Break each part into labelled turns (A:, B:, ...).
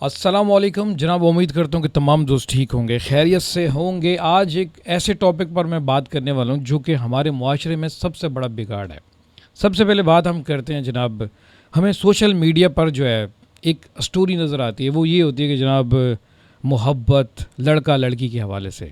A: السلام علیکم جناب، امید کرتا ہوں کہ تمام دوست ٹھیک ہوں گے، خیریت سے ہوں گے۔ آج ایک ایسے ٹاپک پر میں بات کرنے والا ہوں جو کہ ہمارے معاشرے میں سب سے بڑا بگاڑ ہے۔ سب سے پہلے بات ہم کرتے ہیں جناب، ہمیں سوشل میڈیا پر جو ہے ایک سٹوری نظر آتی ہے، وہ یہ ہوتی ہے کہ جناب محبت لڑکا لڑکی کے حوالے سے،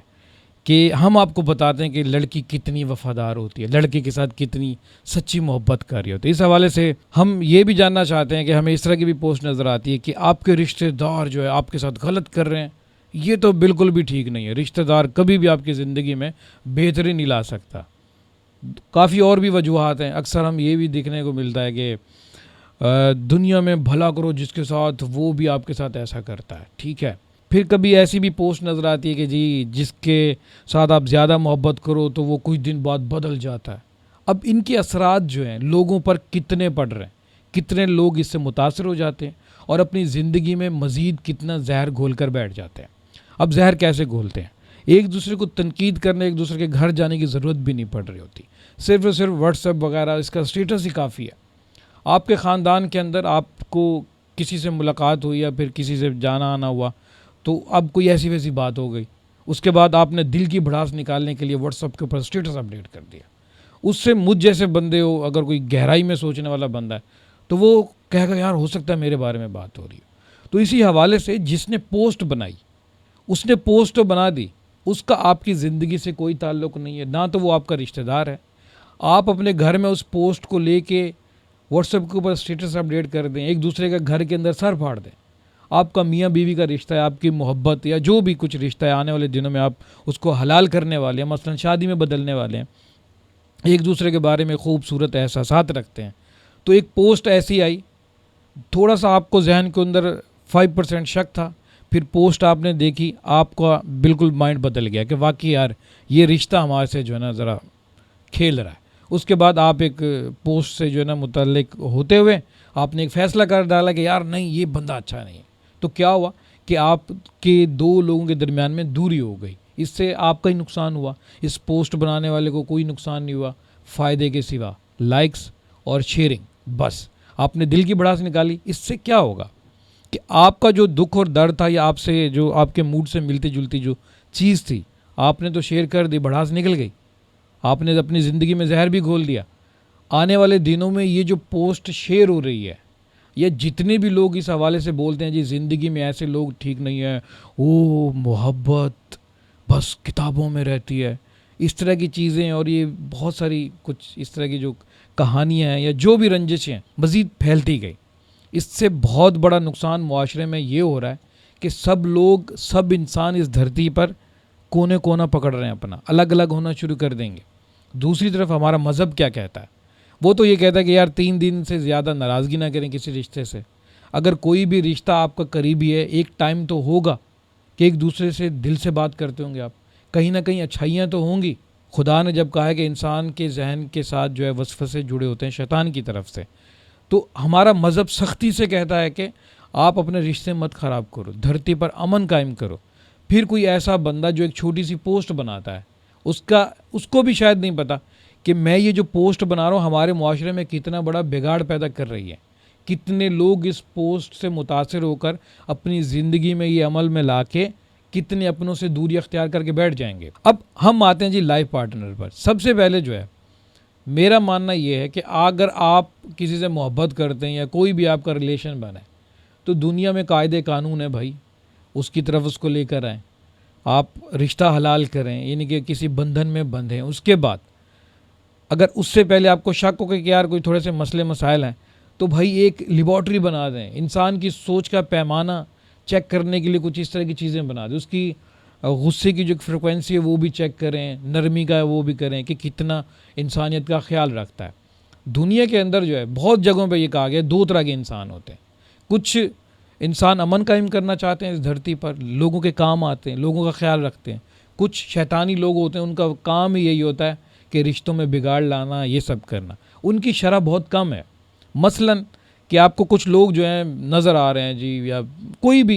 A: کہ ہم آپ کو بتاتے ہیں کہ لڑکی کتنی وفادار ہوتی ہے، لڑکے کے ساتھ کتنی سچی محبت کر رہی ہوتی ہے۔ اس حوالے سے ہم یہ بھی جاننا چاہتے ہیں کہ ہمیں اس طرح کی بھی پوسٹ نظر آتی ہے کہ آپ کے رشتہ دار جو ہے آپ کے ساتھ غلط کر رہے ہیں۔ یہ تو بالکل بھی ٹھیک نہیں ہے۔ رشتہ دار کبھی بھی آپ کی زندگی میں بہتری نہیں لا سکتا۔ کافی اور بھی وجوہات ہیں۔ اکثر ہم یہ بھی دیکھنے کو ملتا ہے کہ دنیا میں بھلا کرو جس کے ساتھ، وہ بھی آپ کے ساتھ ایسا کرتا ہے، ٹھیک ہے۔ پھر کبھی ایسی بھی پوسٹ نظر آتی ہے کہ جی جس کے ساتھ آپ زیادہ محبت کرو تو وہ کچھ دن بعد بدل جاتا ہے۔ اب ان کے اثرات جو ہیں لوگوں پر کتنے پڑ رہے ہیں، کتنے لوگ اس سے متاثر ہو جاتے ہیں اور اپنی زندگی میں مزید کتنا زہر گھول کر بیٹھ جاتے ہیں۔ اب زہر کیسے گھولتے ہیں؟ ایک دوسرے کو تنقید کرنے، ایک دوسرے کے گھر جانے کی ضرورت بھی نہیں پڑ رہی ہوتی، صرف اور صرف واٹس ایپ وغیرہ اس کا سٹیٹس ہی کافی ہے۔ آپ کے خاندان کے اندر آپ کو کسی سے ملاقات ہوئی یا پھر کسی سے جانا آنا ہوا تو اب کوئی ایسی ویسی بات ہو گئی، اس کے بعد آپ نے دل کی بھڑاس نکالنے کے لیے واٹس ایپ کے اوپر سٹیٹس اپڈیٹ کر دیا۔ اس سے مجھ جیسے بندے ہو، اگر کوئی گہرائی میں سوچنے والا بندہ ہے تو وہ کہے گا یار ہو سکتا ہے میرے بارے میں بات ہو رہی ہے۔ تو اسی حوالے سے جس نے پوسٹ بنائی، اس نے پوسٹ تو بنا دی، اس کا آپ کی زندگی سے کوئی تعلق نہیں ہے، نہ تو وہ آپ کا رشتہ دار ہے۔ آپ اپنے گھر میں اس پوسٹ کو لے کے واٹس ایپ کے اوپر سٹیٹس اپڈیٹ کر دیں، ایک دوسرے کا گھر کے اندر سر پھاڑ دیں۔ آپ کا میاں بیوی کا رشتہ ہے، آپ کی محبت یا جو بھی کچھ رشتہ ہے، آنے والے دنوں میں آپ اس کو حلال کرنے والے ہیں، مثلا شادی میں بدلنے والے ہیں، ایک دوسرے کے بارے میں خوبصورت احساسات رکھتے ہیں۔ تو ایک پوسٹ ایسی آئی، تھوڑا سا آپ کو ذہن کے اندر 5% شک تھا، پھر پوسٹ آپ نے دیکھی، آپ کا بالکل مائنڈ بدل گیا کہ واقعی یار یہ رشتہ ہمارے سے جو ہے نا ذرا کھیل رہا ہے۔ اس کے بعد آپ ایک پوسٹ سے جو ہے نا متعلق ہوتے ہوئے آپ نے ایک فیصلہ کر ڈالا کہ یار نہیں، یہ بندہ اچھا نہیں ہے۔ تو کیا ہوا کہ آپ کے دو لوگوں کے درمیان میں دوری ہو گئی، اس سے آپ کا ہی نقصان ہوا، اس پوسٹ بنانے والے کو کوئی نقصان نہیں ہوا فائدے کے سوا، لائکس اور شیئرنگ، بس آپ نے دل کی بھڑاس نکالی۔ اس سے کیا ہوگا کہ آپ کا جو دکھ اور درد تھا یا آپ سے جو آپ کے موڈ سے ملتی جلتی جو چیز تھی، آپ نے تو شیئر کر دی، بھڑاس نکل گئی، آپ نے اپنی زندگی میں زہر بھی گھول دیا۔ آنے والے دنوں میں یہ جو پوسٹ شیئر ہو رہی ہے، یا جتنے بھی لوگ اس حوالے سے بولتے ہیں جی زندگی میں ایسے لوگ ٹھیک نہیں ہیں، وہ محبت بس کتابوں میں رہتی ہے، اس طرح کی چیزیں، اور یہ بہت ساری کچھ اس طرح کی جو کہانیاں ہیں یا جو بھی رنجشیں ہیں مزید پھیلتی گئی۔ اس سے بہت بڑا نقصان معاشرے میں یہ ہو رہا ہے کہ سب لوگ، سب انسان اس دھرتی پر کونے کونا پکڑ رہے ہیں، اپنا الگ الگ ہونا شروع کر دیں گے۔ دوسری طرف ہمارا مذہب کیا کہتا ہے؟ وہ تو یہ کہتا ہے کہ یار 3 دن سے زیادہ ناراضگی نہ کریں کسی رشتے سے۔ اگر کوئی بھی رشتہ آپ کا قریبی ہے، ایک ٹائم تو ہوگا کہ ایک دوسرے سے دل سے بات کرتے ہوں گے آپ، کہیں نہ کہیں اچھائیاں تو ہوں گی۔ خدا نے جب کہا ہے کہ انسان کے ذہن کے ساتھ جو ہے وسوسے جڑے ہوتے ہیں شیطان کی طرف سے، تو ہمارا مذہب سختی سے کہتا ہے کہ آپ اپنے رشتے مت خراب کرو، دھرتی پر امن قائم کرو۔ پھر کوئی ایسا بندہ جو ایک چھوٹی سی پوسٹ بناتا ہے، اس کو بھی شاید نہیں پتا کہ میں یہ جو پوسٹ بنا رہا ہوں ہمارے معاشرے میں کتنا بڑا بگاڑ پیدا کر رہی ہے، کتنے لوگ اس پوسٹ سے متاثر ہو کر اپنی زندگی میں یہ عمل میں لا کے کتنے اپنوں سے دوری اختیار کر کے بیٹھ جائیں گے۔ اب ہم آتے ہیں جی لائف پارٹنر پر۔ سب سے پہلے جو ہے میرا ماننا یہ ہے کہ اگر آپ کسی سے محبت کرتے ہیں یا کوئی بھی آپ کا ریلیشن بنا ہے تو دنیا میں قاعدے قانون ہے بھائی، اس کی طرف اس کو لے کر آئیں، آپ رشتہ حلال کریں، یعنی کہ کسی بندھن میں بندھیں۔ اس کے بعد اگر اس سے پہلے آپ کو شک ہو کہ یار کوئی تھوڑے سے مسئلے مسائل ہیں تو بھائی ایک لیبارٹری بنا دیں، انسان کی سوچ کا پیمانہ چیک کرنے کے لیے کچھ اس طرح کی چیزیں بنا دیں، اس کی غصے کی جو فریکوینسی ہے وہ بھی چیک کریں، نرمی کا وہ بھی کریں کہ کتنا انسانیت کا خیال رکھتا ہے۔ دنیا کے اندر جو ہے بہت جگہوں پہ یہ کہا گیا 2 طرح کے انسان ہوتے ہیں، کچھ انسان امن قائم کرنا چاہتے ہیں اس دھرتی پر، لوگوں کے کام آتے ہیں، لوگوں کا خیال رکھتے ہیں، کچھ شیطانی لوگ ہوتے ہیں، ان کا کام ہی یہی ہوتا ہے کہ رشتوں میں بگاڑ لانا، یہ سب کرنا۔ ان کی شرح بہت کم ہے۔ مثلاً کہ آپ کو کچھ لوگ جو ہیں نظر آ رہے ہیں جی، یا کوئی بھی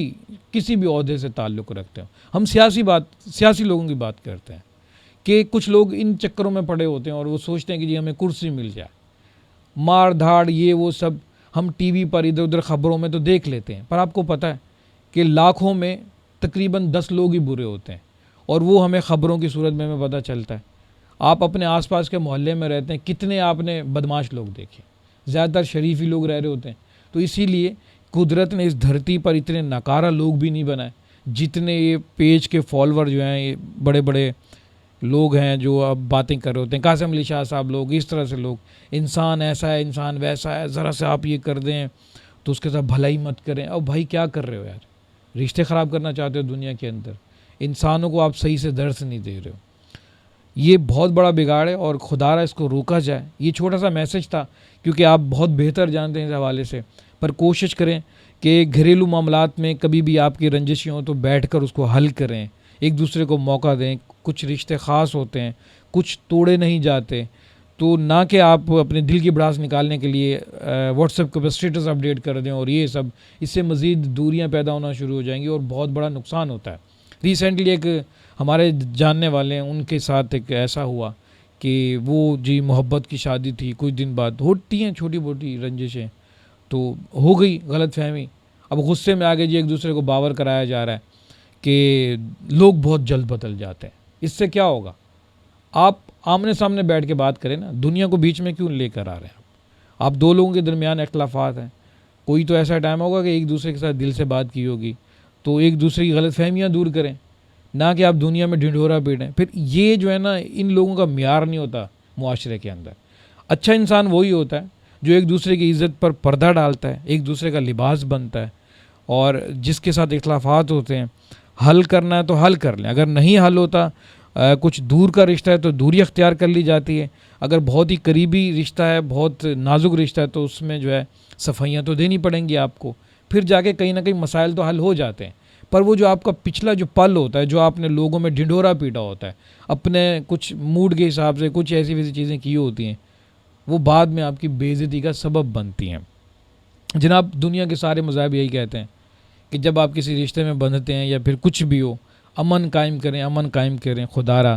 A: کسی بھی عہدے سے تعلق رکھتے ہیں، ہم سیاسی لوگوں کی بات کرتے ہیں کہ کچھ لوگ ان چکروں میں پڑے ہوتے ہیں اور وہ سوچتے ہیں کہ جی ہمیں کرسی مل جائے، مار دھاڑ یہ وہ سب ہم ٹی وی پر ادھر ادھر خبروں میں تو دیکھ لیتے ہیں، پر آپ کو پتہ ہے کہ لاکھوں میں تقریباً 10 لوگ ہی برے ہوتے ہیں، اور وہ ہمیں خبروں کی صورت میں ہمیں پتہ چلتا ہے۔ آپ اپنے آس پاس کے محلے میں رہتے ہیں، کتنے آپ نے بدماش لوگ دیکھے، زیادہ تر شریف ہی لوگ رہ رہے ہوتے ہیں۔ تو اسی لیے قدرت نے اس دھرتی پر اتنے ناکارہ لوگ بھی نہیں بنائے، جتنے یہ پیج کے فالوور جو ہیں، یہ بڑے بڑے لوگ ہیں جو اب باتیں کر رہے ہوتے ہیں، قاسم علی شاہ صاحب لوگ، اس طرح سے لوگ، انسان ایسا ہے، انسان ویسا ہے، ذرا سے آپ یہ کر دیں تو اس کے ساتھ بھلائی مت کریں۔ اب بھائی کیا کر رہے ہو یار؟ رشتے خراب کرنا چاہتے ہو دنیا کے اندر، انسانوں کو آپ صحیح سے درس نہیں دے رہے ہو۔ یہ بہت بڑا بگاڑ ہے، اور خدا را اس کو روکا جائے۔ یہ چھوٹا سا میسج تھا، کیونکہ آپ بہت بہتر جانتے ہیں اس حوالے سے، پر کوشش کریں کہ گھریلو معاملات میں کبھی بھی آپ کی رنجشیں ہوں تو بیٹھ کر اس کو حل کریں، ایک دوسرے کو موقع دیں۔ کچھ رشتے خاص ہوتے ہیں، کچھ توڑے نہیں جاتے، تو نہ کہ آپ اپنے دل کی بڑاس نکالنے کے لیے واٹس ایپ کے اوپر اسٹیٹس اپڈیٹ کر دیں، اور یہ سب، اس سے مزید دوریاں پیدا ہونا شروع ہو جائیں گی اور بہت بڑا نقصان ہوتا ہے۔ ریسنٹلی ایک ہمارے جاننے والے ہیں، ان کے ساتھ ایک ایسا ہوا کہ وہ جی محبت کی شادی تھی، کچھ دن بعد ہوتی ہیں چھوٹی موٹی رنجشیں، تو ہو گئی غلط فہمی، اب غصے میں آگے جی ایک دوسرے کو باور کرایا جا رہا ہے کہ لوگ بہت جلد بدل جاتے ہیں۔ اس سے کیا ہوگا؟ آپ آمنے سامنے بیٹھ کے بات کریں نا، دنیا کو بیچ میں کیوں لے کر آ رہے ہیں آپ؟ دو لوگوں کے درمیان اختلافات ہیں، کوئی تو ایسا ٹائم ہوگا کہ ایک دوسرے کے ساتھ دل سے بات کی ہوگی، تو ایک دوسرے کی غلط فہمیاں دور کریں، نہ کہ آپ دنیا میں ڈھنڈورا پیٹیں۔ پھر یہ جو ہے نا، ان لوگوں کا معیار نہیں ہوتا معاشرے کے اندر۔ اچھا انسان وہی ہوتا ہے جو ایک دوسرے کی عزت پر پردہ ڈالتا ہے، ایک دوسرے کا لباس بنتا ہے، اور جس کے ساتھ اختلافات ہوتے ہیں حل کرنا ہے تو حل کر لیں، اگر نہیں حل ہوتا، کچھ دور کا رشتہ ہے تو دوری اختیار کر لی جاتی ہے، اگر بہت ہی قریبی رشتہ ہے، بہت نازک رشتہ ہے، تو اس میں جو ہے صفائیاں تو دینی پڑیں گی آپ کو، پھر جا کے کہیں نہ کہیں مسائل تو حل ہو جاتے ہیں۔ پر وہ جو آپ کا پچھلا جو پل ہوتا ہے، جو آپ نے لوگوں میں ڈھنڈورا پیٹا ہوتا ہے، اپنے کچھ موڈ کے حساب سے کچھ ایسی ویسی چیزیں کی ہوتی ہیں، وہ بعد میں آپ کی بے عزتی کا سبب بنتی ہیں۔ جناب دنیا کے سارے مذاہب یہی کہتے ہیں کہ جب آپ کسی رشتے میں بندھتے ہیں یا پھر کچھ بھی ہو، امن قائم کریں، امن قائم کریں۔ خدا را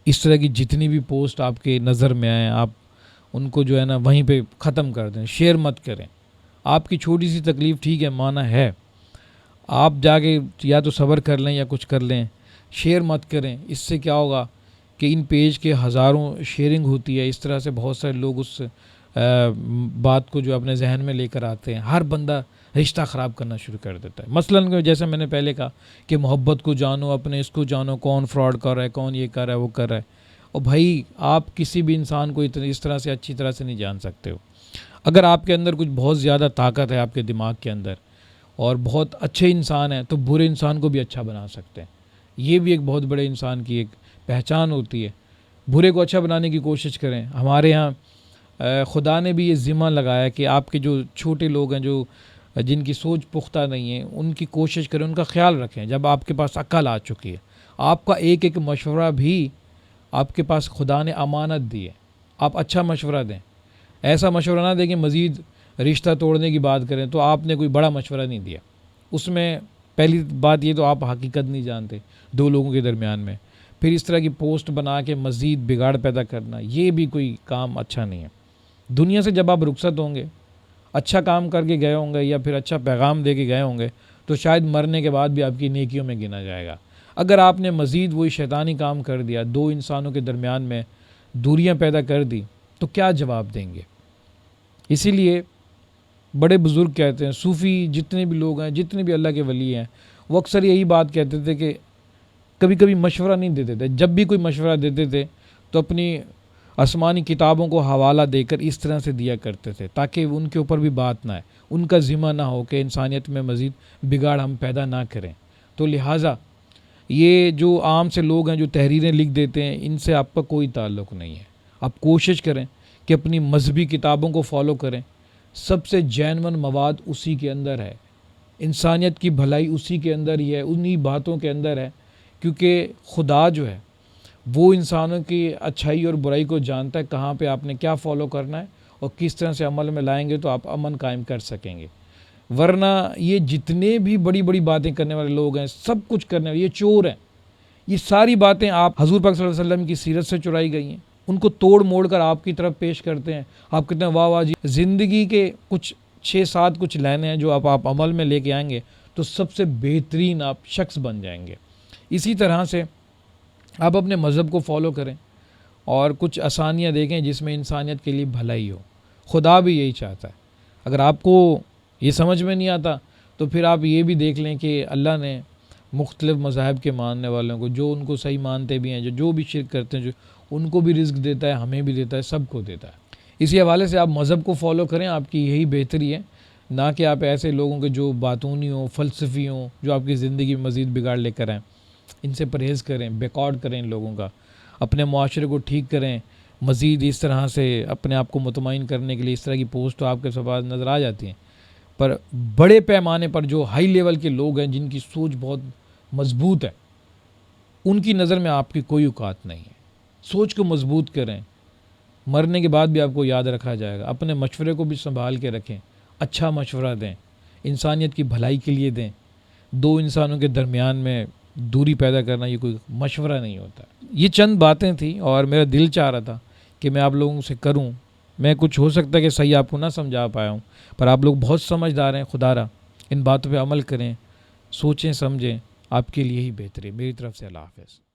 A: اس طرح کی جتنی بھی پوسٹ آپ کے نظر میں آئیں، آپ ان کو جو ہے نا وہیں پہ ختم کر دیں، شیئر مت کریں۔ آپ کی چھوٹی سی تکلیف ٹھیک ہے، مانا ہے، آپ جا کے یا تو صبر کر لیں یا کچھ کر لیں، شیئر مت کریں۔ اس سے کیا ہوگا کہ ان پیج کے ہزاروں شیئرنگ ہوتی ہے، اس طرح سے بہت سارے لوگ اس بات کو جو اپنے ذہن میں لے کر آتے ہیں، ہر بندہ رشتہ خراب کرنا شروع کر دیتا ہے۔ مثلاً جیسے میں نے پہلے کہا کہ محبت کو جانو، اپنے اس کو جانو، کون فراڈ کر رہا ہے، کون یہ کر رہا ہے، وہ کر رہا ہے۔ اور بھائی آپ کسی بھی انسان کو اس طرح سے اچھی طرح سے نہیں جان سکتے ہو۔ اگر آپ کے اندر کچھ بہت زیادہ طاقت ہے آپ کے دماغ کے اندر، اور بہت اچھے انسان ہیں، تو برے انسان کو بھی اچھا بنا سکتے ہیں۔ یہ بھی ایک بہت بڑے انسان کی ایک پہچان ہوتی ہے۔ برے کو اچھا بنانے کی کوشش کریں۔ ہمارے ہاں خدا نے بھی یہ ذمہ لگایا کہ آپ کے جو چھوٹے لوگ ہیں، جو جن کی سوچ پختہ نہیں ہے، ان کی کوشش کریں، ان کا خیال رکھیں۔ جب آپ کے پاس عقل آ چکی ہے، آپ کا ایک ایک مشورہ بھی آپ کے پاس خدا نے امانت دی ہے، آپ اچھا مشورہ دیں۔ ایسا مشورہ نہ دیں کہ مزید رشتہ توڑنے کی بات کریں، تو آپ نے کوئی بڑا مشورہ نہیں دیا۔ اس میں پہلی بات یہ تو آپ حقیقت نہیں جانتے دو لوگوں کے درمیان میں، پھر اس طرح کی پوسٹ بنا کے مزید بگاڑ پیدا کرنا، یہ بھی کوئی کام اچھا نہیں ہے۔ دنیا سے جب آپ رخصت ہوں گے، اچھا کام کر کے گئے ہوں گے یا پھر اچھا پیغام دے کے گئے ہوں گے، تو شاید مرنے کے بعد بھی آپ کی نیکیوں میں گنا جائے گا۔ اگر آپ نے مزید وہی شیطانی کام کر دیا، دو انسانوں کے درمیان میں دوریاں پیدا کر دی، تو کیا جواب دیں گے؟ اسی لیے بڑے بزرگ کہتے ہیں، صوفی جتنے بھی لوگ ہیں، جتنے بھی اللہ کے ولی ہیں، وہ اکثر یہی بات کہتے تھے کہ کبھی کبھی مشورہ نہیں دیتے تھے، جب بھی کوئی مشورہ دیتے تھے تو اپنی آسمانی کتابوں کو حوالہ دے کر اس طرح سے دیا کرتے تھے تاکہ ان کے اوپر بھی بات نہ آئے، ان کا ذمہ نہ ہو کہ انسانیت میں مزید بگاڑ ہم پیدا نہ کریں۔ تو لہٰذا یہ جو عام سے لوگ ہیں جو تحریریں لکھ دیتے ہیں، ان سے آپ کا کوئی تعلق نہیں ہے۔ آپ کوشش کریں کہ اپنی مذہبی کتابوں کو فالو کریں، سب سے جینون مواد اسی کے اندر ہے، انسانیت کی بھلائی اسی کے اندر ہی ہے، انہی باتوں کے اندر ہے، کیونکہ خدا جو ہے وہ انسانوں کی اچھائی اور برائی کو جانتا ہے، کہاں پہ آپ نے کیا فالو کرنا ہے اور کس طرح سے عمل میں لائیں گے تو آپ امن قائم کر سکیں گے۔ ورنہ یہ جتنے بھی بڑی بڑی باتیں کرنے والے لوگ ہیں، سب کچھ کرنے والے، یہ چور ہیں۔ یہ ساری باتیں آپ حضور پاک صلی اللہ علیہ وسلم کی سیرت سے چرائی گئی ہیں، ان کو توڑ موڑ کر آپ کی طرف پیش کرتے ہیں۔ آپ کتنے واہ واہ جی، زندگی کے کچھ 6-7 کچھ لینے ہیں جو آپ عمل میں لے کے آئیں گے تو سب سے بہترین آپ شخص بن جائیں گے۔ اسی طرح سے آپ اپنے مذہب کو فالو کریں اور کچھ آسانیاں دیکھیں جس میں انسانیت کے لیے بھلائی ہو۔ خدا بھی یہی چاہتا ہے۔ اگر آپ کو یہ سمجھ میں نہیں آتا تو پھر آپ یہ بھی دیکھ لیں کہ اللہ نے مختلف مذاہب کے ماننے والوں کو، جو ان کو صحیح مانتے بھی ہیں، جو بھی شرک کرتے ہیں، جو ان کو بھی رزق دیتا ہے، ہمیں بھی دیتا ہے، سب کو دیتا ہے۔ اسی حوالے سے آپ مذہب کو فالو کریں، آپ کی یہی بہتری ہے، نہ کہ آپ ایسے لوگوں کے جو باتونی ہوں، فلسفی ہوں، جو آپ کی زندگی میں مزید بگاڑ لے کر آئیں۔ ان سے پرہیز کریں، بیکاٹ کریں ان لوگوں کا، اپنے معاشرے کو ٹھیک کریں۔ مزید اس طرح سے اپنے آپ کو مطمئن کرنے کے لیے اس طرح کی پوسٹ تو آپ کے پاس نظر آ جاتی ہیں، پر بڑے پیمانے پر جو ہائی لیول کے لوگ ہیں، جن کی سوچ بہت مضبوط ہے، ان کی نظر میں آپ کی کوئی اوقات نہیں ہے۔ سوچ کو مضبوط کریں، مرنے کے بعد بھی آپ کو یاد رکھا جائے گا۔ اپنے مشورے کو بھی سنبھال کے رکھیں، اچھا مشورہ دیں، انسانیت کی بھلائی کے لیے دیں۔ دو انسانوں کے درمیان میں دوری پیدا کرنا یہ کوئی مشورہ نہیں ہوتا۔ یہ چند باتیں تھیں اور میرا دل چاہ رہا تھا کہ میں آپ لوگوں سے کروں۔ میں کچھ ہو سکتا ہے کہ صحیح آپ کو نہ سمجھا پایا ہوں، پر آپ لوگ بہت سمجھدار ہیں، خدا را ان باتوں پہ عمل کریں، سوچیں سمجھیں، آپ کے لیے ہی بہتر ہے۔ میری طرف سے اللہ حافظ۔